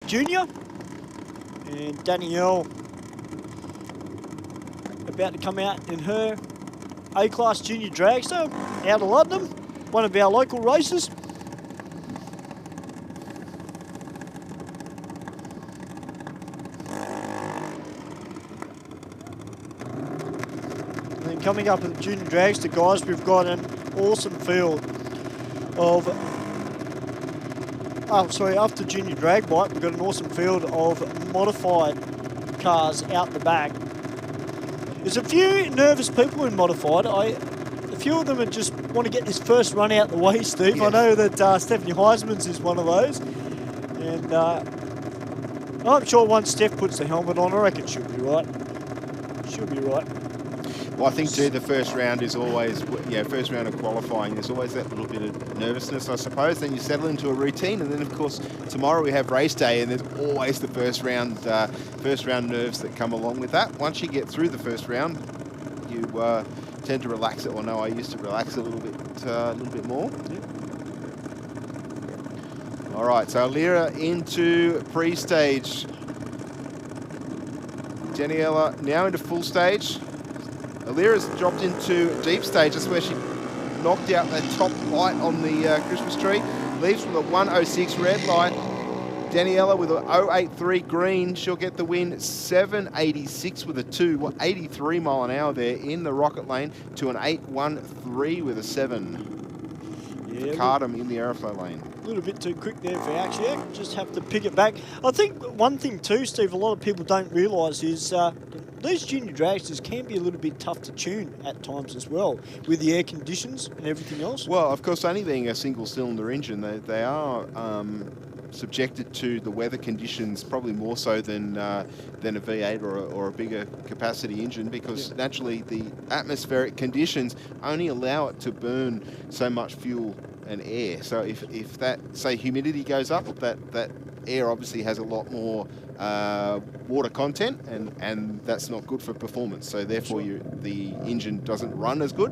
Junior. And Danielle about to come out in her A-Class Junior Dragster out of London, one of our local races. And then coming up with the Junior Dragster, guys, we've got an awesome field of, after Junior Drag Bike, we've got an awesome field of modified cars out the back. There's a few nervous people in modified. A few of them just want to get this first run out the way, Steve. Yes. I know that Stephanie Heisman's is one of those. And I'm sure once Steph puts the helmet on, I reckon she'll be right. She'll be right. Well, I think too, the first round is always, first round of qualifying, there's always that little bit of nervousness, I suppose. Then you settle into a routine, and then of course tomorrow we have race day, and there's always the first round nerves that come along with that. Once you get through the first round, you tend to relax it. Well, no, I used to relax a little bit more. Yep. All right, so Alira into pre-stage. Daniela now into full stage. Alira's dropped into deep stage. That's where she knocked out that top light on the Christmas tree. Leaves with a 106 red light. Daniela with a 083 green. She'll get the win. 786 with a 83 mile an hour there in the rocket lane to an 813 with a 7. Yeah, Cardam in the aeroflow lane. A little bit too quick there for Axiak. Just have to pick it back. I think one thing too, Steve, a lot of people don't realise is these junior dragsters can be a little bit tough to tune at times as well, with the air conditions and everything else. Well, of course, only being a single-cylinder engine, they are subjected to the weather conditions probably more so than a V8 or a bigger capacity engine, because naturally the atmospheric conditions only allow it to burn so much fuel and air. So if that, say, humidity goes up, that air obviously has a lot more water content, and that's not good for performance. So therefore the engine doesn't run as good,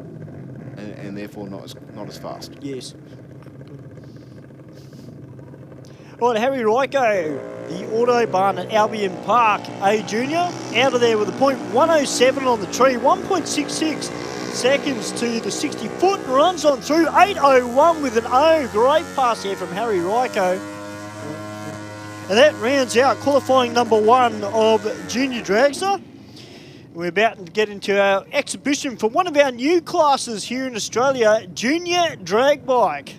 and therefore not as fast. Yes. All right, Harry Ryko, the Autobahn at Albion Park, A Junior, out of there with a .107 on the tree, 1.66 seconds to the 60 foot, and runs on through, 8:01 with an O. Great pass here from Harry Ryko. And that rounds out qualifying number 1 of Junior Dragster. We're about to get into our exhibition for one of our new classes here in Australia, Junior Drag Bike.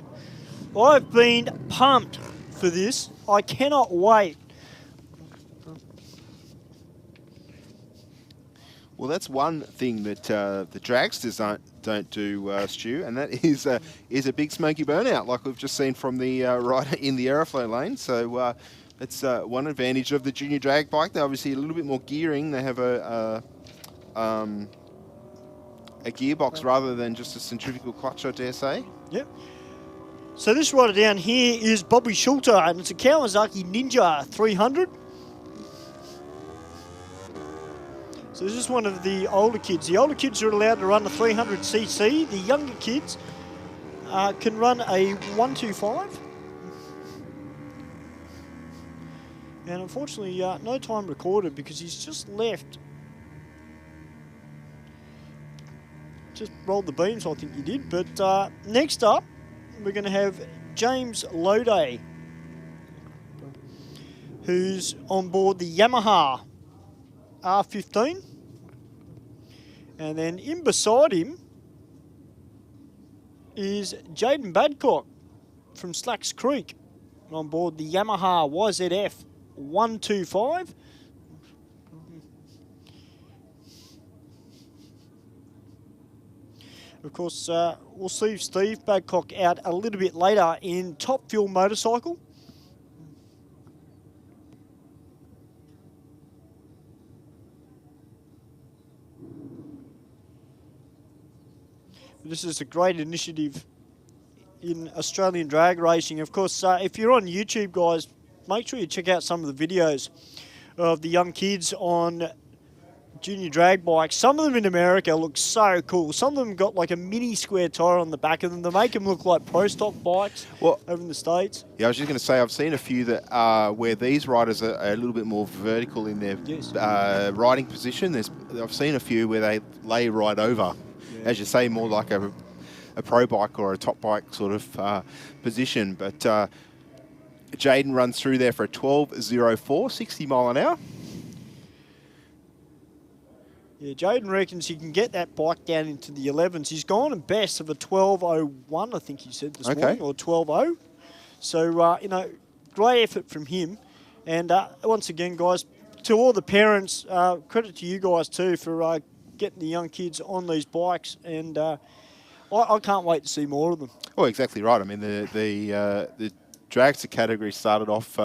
I've been pumped for this. I cannot wait. Well, that's one thing that the dragsters don't do, Stu, and that is a big smoky burnout, like we've just seen from the rider in the aeroflow lane. So it's one advantage of the junior drag bike. They're obviously a little bit more gearing. They have a gearbox rather than just a centrifugal clutch, I dare say. Yep. So this rider down here is Bobby Schulter, and it's a Kawasaki Ninja 300. So this is one of the older kids. The older kids are allowed to run a 300cc. The younger kids can run a 125. And unfortunately, no time recorded because he's just left. Just rolled the beams, I think he did. But next up, we're going to have James Loday, who's on board the Yamaha R15. And then in beside him is Jaden Badcock from Slacks Creek on board the Yamaha YZF 125. Of course, we'll see Steve Badcock out a little bit later in Top Fuel Motorcycle. This is a great initiative in Australian drag racing. Of course, if you're on YouTube, guys, make sure you check out some of the videos of the young kids on junior drag bikes. Some of them in America look so cool. Some of them got like a mini square tire on the back of them. They make them look like pro stock bikes over in the States. Yeah, I was just going to say, I've seen a few that where these riders are a little bit more vertical in their riding position. I've seen a few where they lay right over, as you say, more like a pro bike or a top bike sort of position. But Jaden runs through there for a 12.04, 60 mile an hour. Yeah, Jaden reckons he can get that bike down into the 11s. He's gone and best of a 12.01, I think he said this morning, or 12.0. So, you know, great effort from him. And once again, guys, to all the parents, credit to you guys too for getting the young kids on these bikes. And I can't wait to see more of them. Oh, exactly right. I mean, the dragster category started off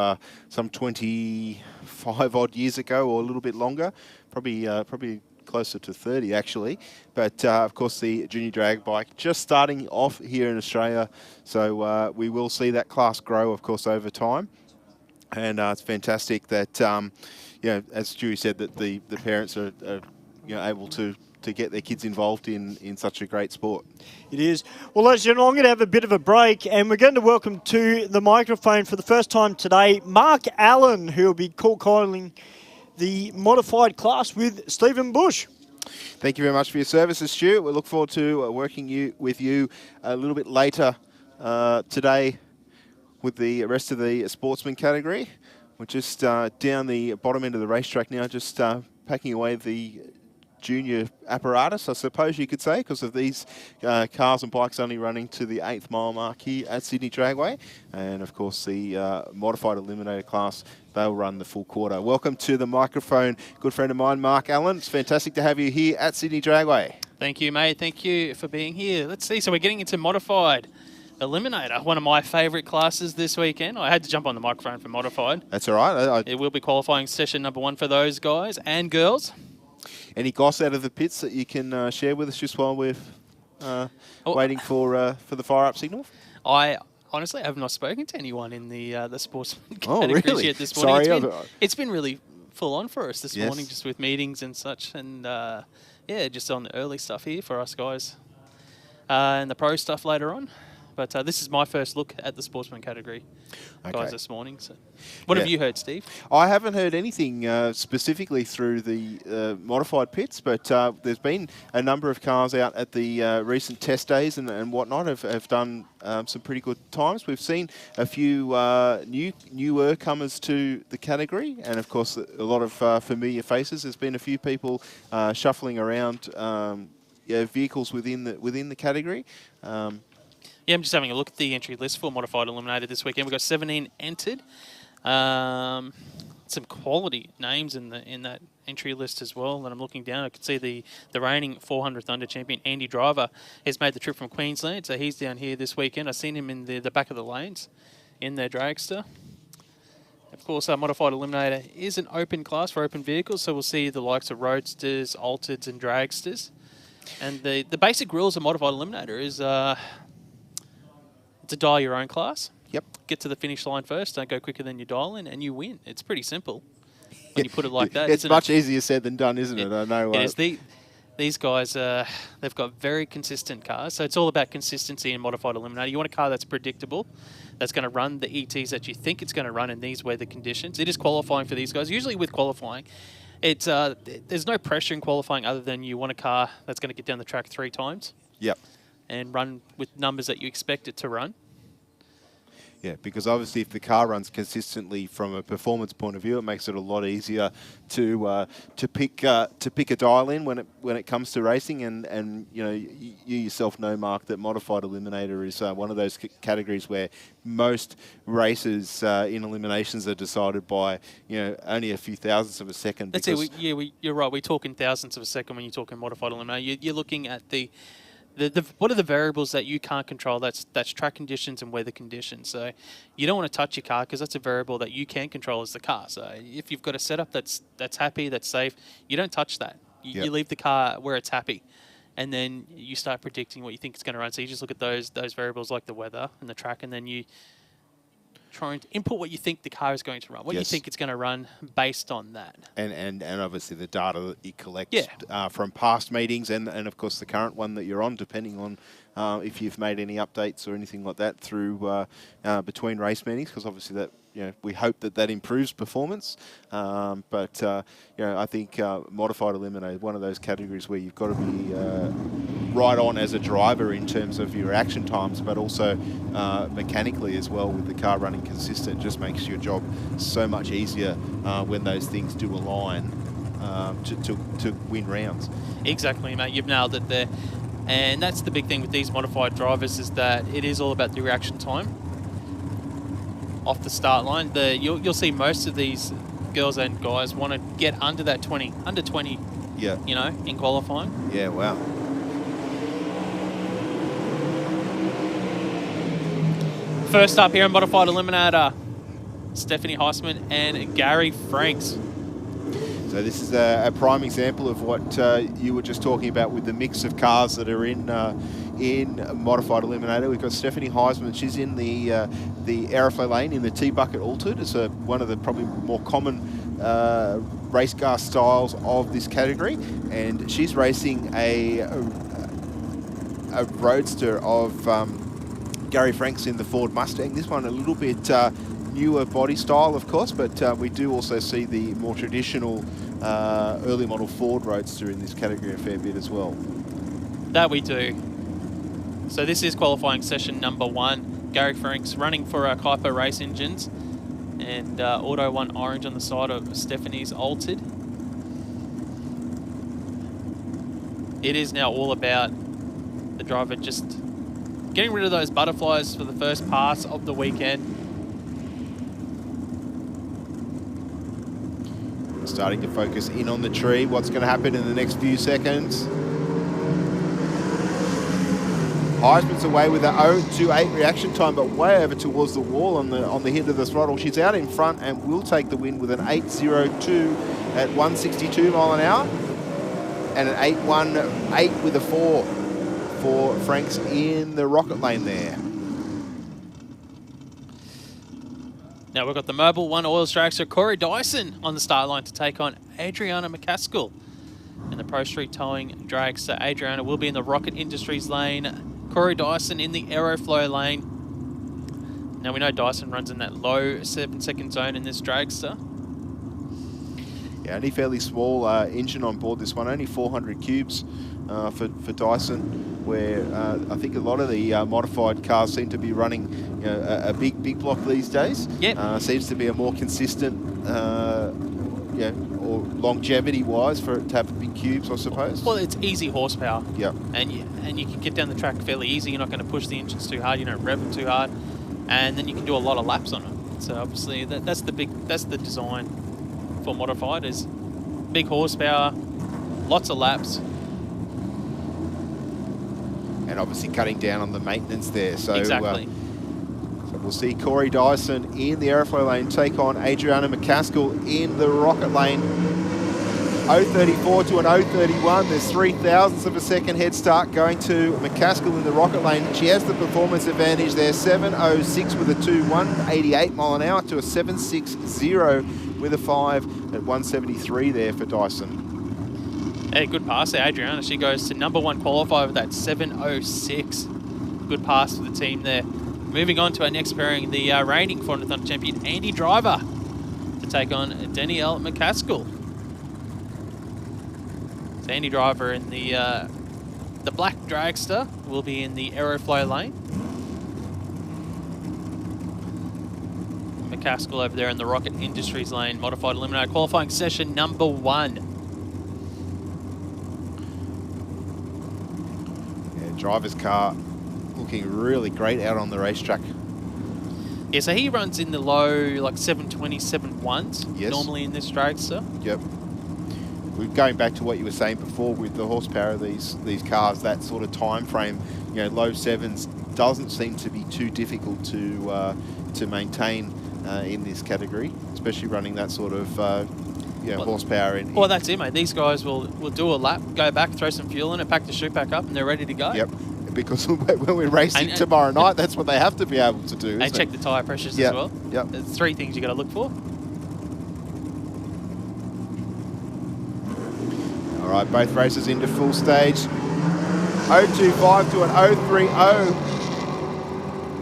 some 25 odd years ago, or a little bit longer, probably closer to 30 actually. But of course, the junior drag bike just starting off here in Australia, so we will see that class grow, of course, over time. And it's fantastic that, as Stewie said, that the parents are able to get their kids involved in such a great sport. It is. Well, ladies and gentlemen, I'm going to have a bit of a break, and we're going to welcome to the microphone for the first time today Mark Allen, who will be calling the modified class with Stephen Bush. Thank you very much for your services, Stu. We look forward to working with you a little bit later today with the rest of the sportsman category. We're just down the bottom end of the racetrack now, just packing away the junior apparatus, I suppose you could say, because of these cars and bikes only running to the 8th mile mark here at Sydney Dragway. And of course, the modified eliminator class, they'll run the full quarter. Welcome to the microphone, good friend of mine, Mark Allen. It's fantastic to have you here at Sydney Dragway. Thank you, mate. Thank you for being here. Let's see. So we're getting into modified eliminator, one of my favourite classes this weekend. I had to jump on the microphone for modified. That's all right. It will be qualifying session number 1 for those guys and girls. Any goss out of the pits that you can share with us just while we're waiting for the fire-up signal? I honestly have not spoken to anyone in the sportsman categories really? yet this morning. Sorry, it's been really full on for us this morning, just with meetings and such. And just on the early stuff here for us guys. And the pro stuff later on. But this is my first look at the sportsman category, guys, this morning. So, what have you heard, Steve? I haven't heard anything specifically through the modified pits, but there's been a number of cars out at the recent test days and whatnot have done some pretty good times. We've seen a few newer comers to the category, and of course a lot of familiar faces. There's been a few people shuffling around vehicles within the category. Yeah, I'm just having a look at the entry list for Modified Eliminator this weekend. We've got 17 entered. Some quality names in that entry list as well. And I'm looking down, I can see the reigning 400th under champion, Andy Driver, has made the trip from Queensland. So he's down here this weekend. I've seen him in the back of the lanes in their dragster. Of course, our Modified Eliminator is an open class for open vehicles. So we'll see the likes of roadsters, altereds and dragsters. And the basic rules of Modified Eliminator is... to dial your own class. Yep. Get to the finish line first. Don't go quicker than you dial in, and you win. It's pretty simple when you put it like that. It's much easier said than done, isn't it? I know. It is. These guys, they've got very consistent cars. So it's all about consistency in Modified Eliminator. You want a car that's predictable, that's going to run the ETs that you think it's going to run in these weather conditions. It is qualifying for these guys. Usually with qualifying, it's there's no pressure in qualifying other than you want a car that's going to get down the track 3 times. Yep. And run with numbers that you expect it to run. Yeah, because obviously if the car runs consistently from a performance point of view, it makes it a lot easier to pick a dial in when it comes to racing. And you know, you yourself know, Mark, that Modified Eliminator is one of those categories where most races in eliminations are decided by only a few thousandths of a second. That's it. You're right. We're talking thousandths of a second when you're talking Modified Eliminator. You're looking at what are the variables that you can't control? That's track conditions and weather conditions. So you don't want to touch your car because that's a variable that you can control as the car. So if you've got a setup that's happy, that's safe, you don't touch that. You leave the car where it's happy, and then you start predicting what you think it's going to run. So you just look at those variables like the weather and the track, and then you trying to input what you think the car is going to run, what you Yes. think it's going to run based on that. And obviously the data that you collect Yeah. from past meetings and of course the current one that you're on, depending on if you've made any updates or anything like that through between race meetings, because obviously that, you know, we hope that improves performance. But you know, I think modified eliminator is one of those categories where you've got to be right on as a driver in terms of your action times, but also mechanically as well, with the car running consistent. Just makes your job so much easier when those things do align to win rounds. Exactly, mate. You've nailed it there. And that's the big thing with these modified drivers, is that it is all about the reaction time off the start line. You'll see most of these girls and guys want to get under that 20, under 20, Yeah. you know, in qualifying. Yeah, wow. First up here in modified eliminator, Stephanie Heisman and Gary Franks. So this is a prime example of what you were just talking about with the mix of cars that are in modified eliminator. We've got Stephanie Heisman. She's in the aeroflow lane in the T-bucket altered. It's one of the probably more common race car styles of this category, and she's racing a roadster of Gary Franks in the Ford Mustang. This one a little bit newer body style, of course, but we do also see the more traditional early model Ford Roadster in this category a fair bit as well. That we do. So this is qualifying session number 1. Gary Franks running for Kuiper race engines, and Auto 1 orange on the side of Stephanie's altered. It is now all about the driver just getting rid of those butterflies for the first pass of the weekend. Starting to focus in on the tree. What's going to happen in the next few seconds? Heisman's away with an 0.28 reaction time, but way over towards the wall on the hit of the throttle. She's out in front and will take the win with an 8.02 at 162 mile an hour, and an 8.18 with a 4 for Franks in the rocket lane there. Now we've got the Mobile 1 oil dragster Corey Dyson on the start line to take on Adriana McCaskill in the Pro Street Towing dragster. Adriana will be in the Rocket Industries lane, Corey Dyson in the Aeroflow lane. Now we know Dyson runs in that low 7-second zone in this dragster. Yeah, only fairly small engine on board this one, only 400 cubes for Dyson, where I think a lot of the modified cars seem to be running, you know, a big block these days. Yep. Seems to be a more consistent, you know, or longevity-wise for it to have big cubes, I suppose. Well, it's easy horsepower. Yeah. And you can get down the track fairly easy. You're not going to push the engines too hard. You don't rev them too hard, and then you can do a lot of laps on it. So obviously that's the design for modified, is big horsepower, lots of laps. And obviously cutting down on the maintenance there. So, Exactly. So we'll see Corey Dyson in the Aeroflow lane take on Adriana McCaskill in the Rocket lane. 0.34 to an 0.31. There's 0.03 of a second head start going to McCaskill in the Rocket lane. She has the performance advantage there. 7.06 with a 2, 188 mile an hour to a 7.60 with a 5 at 173 there for Dyson. Hey, good pass there, Adriana. She goes to number 1 qualifier with that 7.06. Good pass for the team there. Moving on to our next pairing, the reigning 400 champion Andy Driver to take on Danielle McCaskill. So Andy Driver in the black dragster will be in the Aeroflow lane. McCaskill over there in the Rocket Industries lane, modified eliminator, qualifying session number 1. Driver's car looking really great out on the racetrack. Yeah, so he runs in the low, like 720, 7.1s, Yes. normally in this dragster. Yep. We're going back to what you were saying before with the horsepower of these cars, that sort of time frame, you know, low 7s doesn't seem to be too difficult to maintain in this category, especially running that sort of horsepower in. Well, that's it, mate. These guys will do a lap, go back, throw some fuel in it, pack the chute back up, and they're ready to go. Yep. because when we're racing tomorrow night, that's what they have to be able to do. They check the tyre pressures as well. Yep. There's 3 things you got to look for. All right, both races into full stage. 025 to an 030.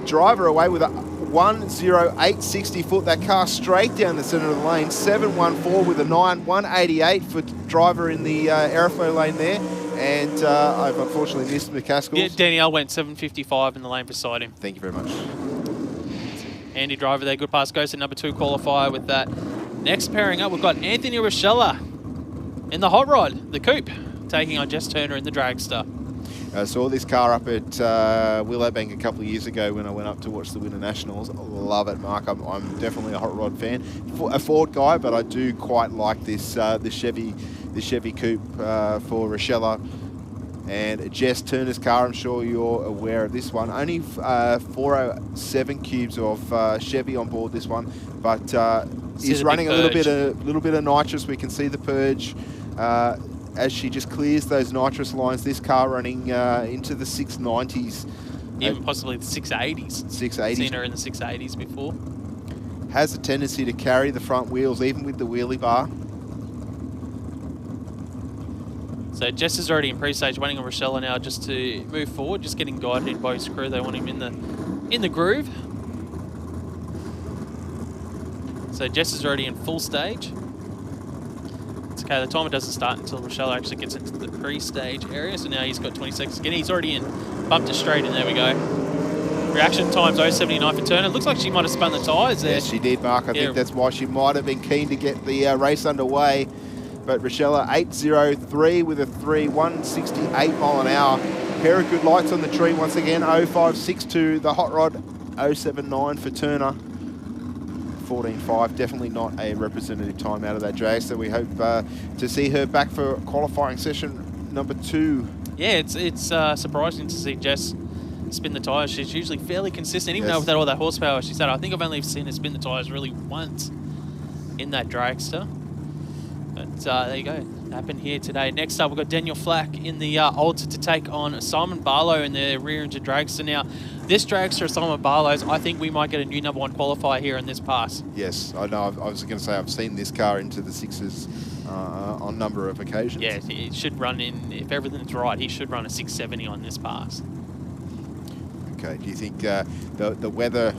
Driver away with a 108.60 foot. That car straight down the centre of the lane. 714 with a 9. 188 for driver in the aeroflow lane there. And I've unfortunately missed McCaskill. Yeah, Danielle went 755 in the lane beside him. Thank you very much. Andy Driver there, good pass, goes to number 2 qualifier with that. Next pairing up, we've got Anthony Rochella in the hot rod, the coupe, taking on Jess Turner in the dragster. I saw this car up at Willowbank a couple of years ago when I went up to watch the Winter Nationals. I love it, Mark. I'm definitely a hot rod fan. A Ford guy, but I do quite like this the Chevy coupe for Rochella. And Jess Turner's car, I'm sure you're aware of this one. Only 407 cubes of Chevy on board this one, but is running a little bit of nitrous. We can see the purge. As she just clears those nitrous lines, this car running into the 690s. Even possibly the 680s. 680s. Seen her in the 680s before. Has a tendency to carry the front wheels, even with the wheelie bar. So Jess is already in pre-stage, waiting on Rochella now just to move forward, just getting guided by his crew. They want him in the groove. So Jess is already in full stage. Okay, the timer doesn't start until Rochelle actually gets into the pre-stage area, so now he's got 20 seconds again. He's already in. Bumped it straight, and there we go. Reaction time's 0.79 for Turner. Looks like she might have spun the tyres there. Yes, she did, Mark. I think that's why she might have been keen to get the race underway. But Rochella, 8.03 with a 3, 168 mile an hour. Pair of good lights on the tree once again. 0.562 the hot rod, 0.79 for Turner. 14.5, definitely not a representative time out of that drag, so we hope to see her back for qualifying session number 2. Yeah, it's surprising to see Jess spin the tyres. She's usually fairly consistent, even though with all that horsepower she said. I think I've only seen her spin the tyres really once in that dragster. But there you go, happened here today. Next up, we've got Daniel Flack in the Alta to take on Simon Barlow in the rear-engine dragster. Now, this dragster, Simon Barlow's, I think we might get a new number 1 qualifier here in this pass. Yes, I know. I was going to say I've seen this car into the 6s on a number of occasions. Yeah, it should run in, if everything's right, he should run a 670 on this pass. Okay, do you think the weather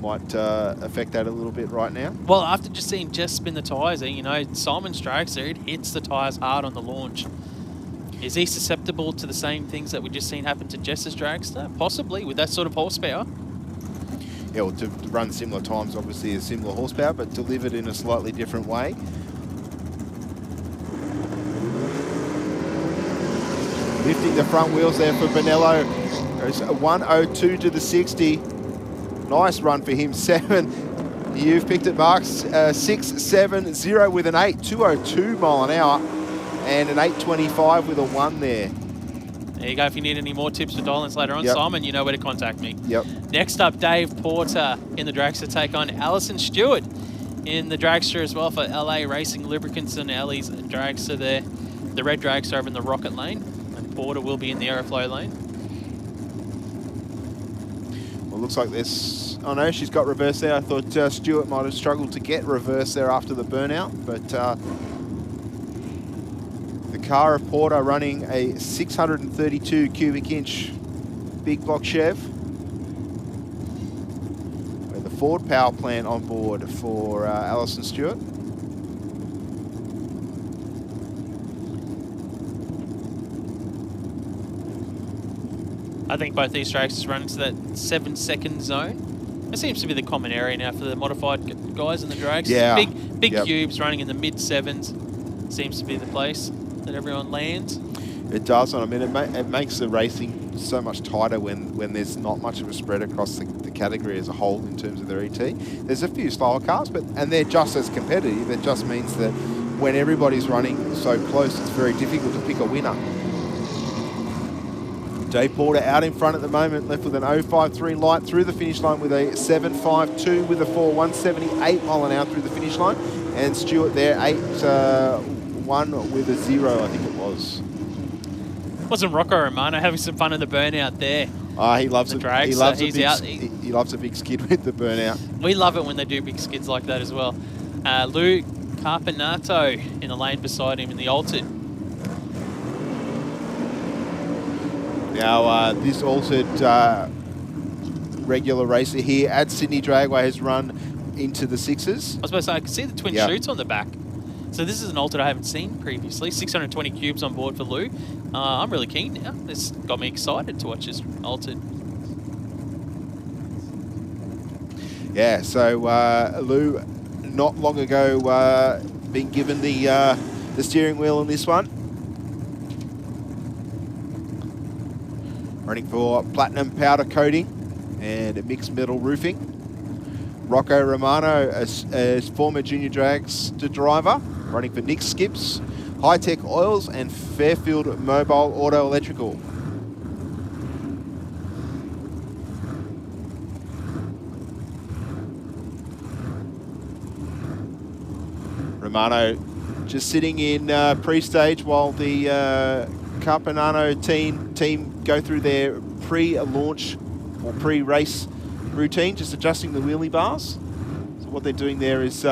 might affect that a little bit right now? Well, after just seeing Jess spin the tyres, you know, Simon's dragster, it hits the tyres hard on the launch. Is he susceptible to the same things that we just seen happen to Jess's dragster? Possibly, with that sort of horsepower. Yeah, well, to run similar times, obviously, is similar horsepower, but delivered in a slightly different way. Lifting the front wheels there for Bonello. Goes a 102 to the 60. Nice run for him. 7. You've picked it, Mark. 6.70 with an 8. 202 mile an hour. And an 8.25 with a 1 there. There you go. If you need any more tips for dial-ins later on, Simon, you know where to contact me. Yep. Next up, Dave Porter in the dragster take on Alison Stewart in the dragster as well for LA Racing Lubricants and Ellie's dragster there. The red dragster over in the Rocket lane. And Porter will be in the Aeroflow lane. Well, looks like this... Oh no, she's got reverse there. I thought Stewart might have struggled to get reverse there after the burnout, but... the car of Porter running a 632 cubic inch big block Chev with a Ford power plant on board for Alison Stewart. I think both these dragsters run into that 7-second zone. That seems to be the common area now for the modified guys in the dragsters. Yeah. Big cubes running in the mid-7s seems to be the place that everyone lands. It does, and I mean, it makes the racing so much tighter when there's not much of a spread across the category as a whole in terms of their ET. There's a few slower cars, and they're just as competitive. It just means that when everybody's running so close, it's very difficult to pick a winner. Dave Porter out in front at the moment, left with an 0.53 light through the finish line with a 7.52 with a 4, 178 mile an hour through the finish line. And Stewart there, 8.1 with a 0, I think it was. Wasn't Rocco Romano having some fun in the burnout there? He loves it. drag, He so loves he's out. he loves a big skid with the burnout. We love it when they do big skids like that as well. Lou Carpinato in the lane beside him in the altered. Now, this altered regular racer here at Sydney Dragway has run into the sixes. I was supposed to say, I can see the twin chutes on the back. So this is an altered I haven't seen previously. 620 cubes on board for Lou. I'm really keen now. This got me excited to watch this altered. Yeah, so Lou, not long ago, being given the steering wheel on this one. Running for platinum powder coating and mixed metal roofing. Rocco Romano, as former junior dragster driver, running for Nick Skips, High Tech Oils and Fairfield Mobile Auto Electrical. Romano just sitting in pre-stage while the Carpinano team go through their pre-launch or pre-race routine, just adjusting the wheelie bars. So what they're doing there is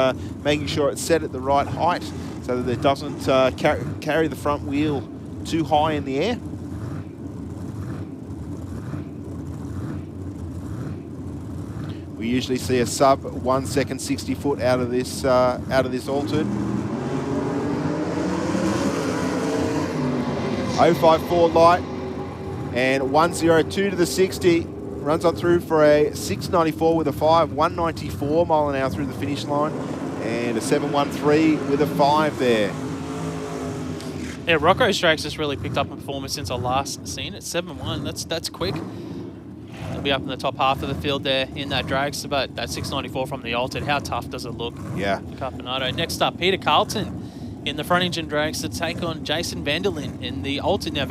making sure it's set at the right height so that it doesn't carry the front wheel too high in the air. We usually see a sub 1 second 60 foot out of this altered. 054 light and 102 to the 60. Runs on through for a 694 with a 5, 194 mile an hour through the finish line, and a 713 with a 5 there. Yeah, Rocco's Drags just really picked up in performance since I last seen it. 7-1, that's quick. They'll be up in the top half of the field there in that dragster, but that 694 from the altered, how tough does it look? Yeah. Carpinato. Next up, Peter Carlton in the front engine drags to take on Jason Vanderlyn in the altered. Now,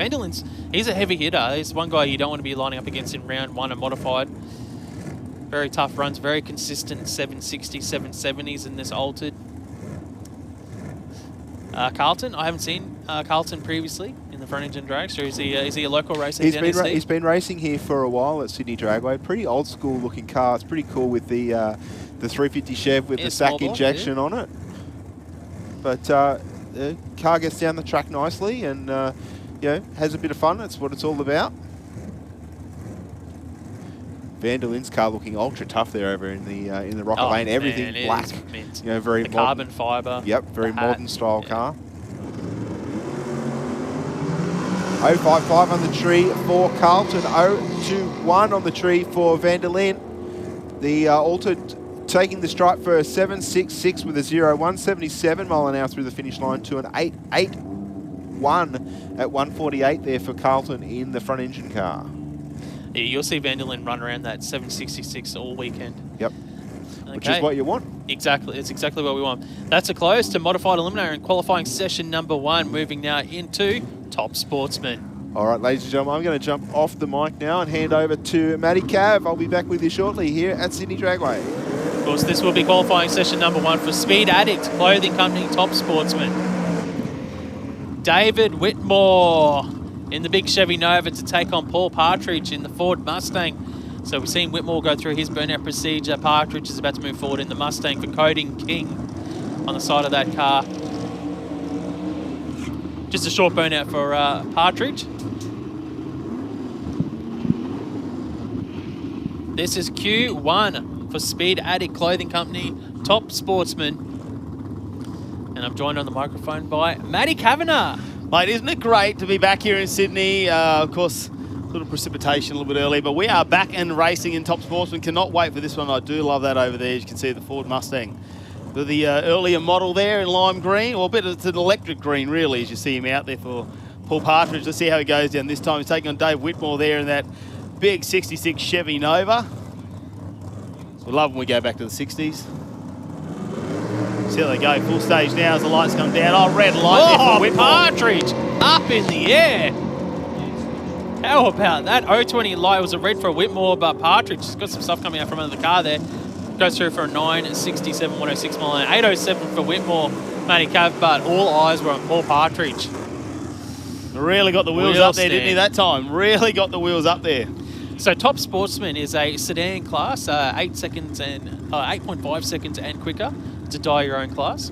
he's a heavy hitter. He's one guy you don't want to be lining up against in round one and modified. Very tough runs, very consistent 760, 770s in this altered. Carlton, I haven't seen Carlton previously in the front engine dragster. Is he a local racer? He's been racing here for a while at Sydney Dragway. Pretty old school looking car. It's pretty cool with the 350 Chev with the sack injection on it. But the car gets down the track nicely and has a bit of fun. That's what it's all about. Vanderlyn's car looking ultra tough there over in the rocker lane. Everything black. Very the modern, carbon fibre. Yep, very modern style car. 055 on the tree for Carlton. 021 on the tree for Vanderlyn. The altered taking the stripe for a 766 with a 0, 177 mile an hour through the finish line to an 881 at 148 there for Carlton in the front engine car. Yeah, you'll see Vanderlyn run around that 766 all weekend. Yep. Okay. Which is what you want. Exactly. It's exactly what we want. That's a close to Modified Eliminator in qualifying session number 1. Moving now into Top Sportsman. All right, ladies and gentlemen, I'm going to jump off the mic now and hand over to Matty Cav. I'll be back with you shortly here at Sydney Dragway. Of course, this will be qualifying session number 1 for Speed Addict Clothing Company Top Sportsman. David Whitmore in the big Chevy Nova to take on Paul Partridge in the Ford Mustang. So we've seen Whitmore go through his burnout procedure. Partridge is about to move forward in the Mustang for Coding King on the side of that car. Just a short burnout for Partridge. This is Q1 for Speed Addict Clothing Company Top Sportsman. And I'm joined on the microphone by Matty Kavanagh. Mate, isn't it great to be back here in Sydney? Of course, a little precipitation a little bit early, but we are back and racing in Top Sportsman. Cannot wait for this one. I do love that over there. As you can see, the Ford Mustang. With the earlier model there in lime green, or a bit of it's an electric green, really, as you see him out there for Paul Partridge. Let's see how he goes down this time. He's taking on Dave Whitmore there in that big 66 Chevy Nova. We love when we go back to the 60s. See how they go. Full stage now as the lights come down. Oh, red light there for Whitmore. Partridge up in the air. How about that? 020 light was a red for Whitmore, but Partridge has got some stuff coming out from under the car there. Goes through for a 967, 106 mile an hour. 807 for Whitmore, Matty Cav, but all eyes were on Paul Partridge. Really got the wheels up there, didn't he, that time? Really got the wheels up there. So Top Sportsman is a sedan class, 8 seconds and 8.5 seconds and quicker. It's a die your own class.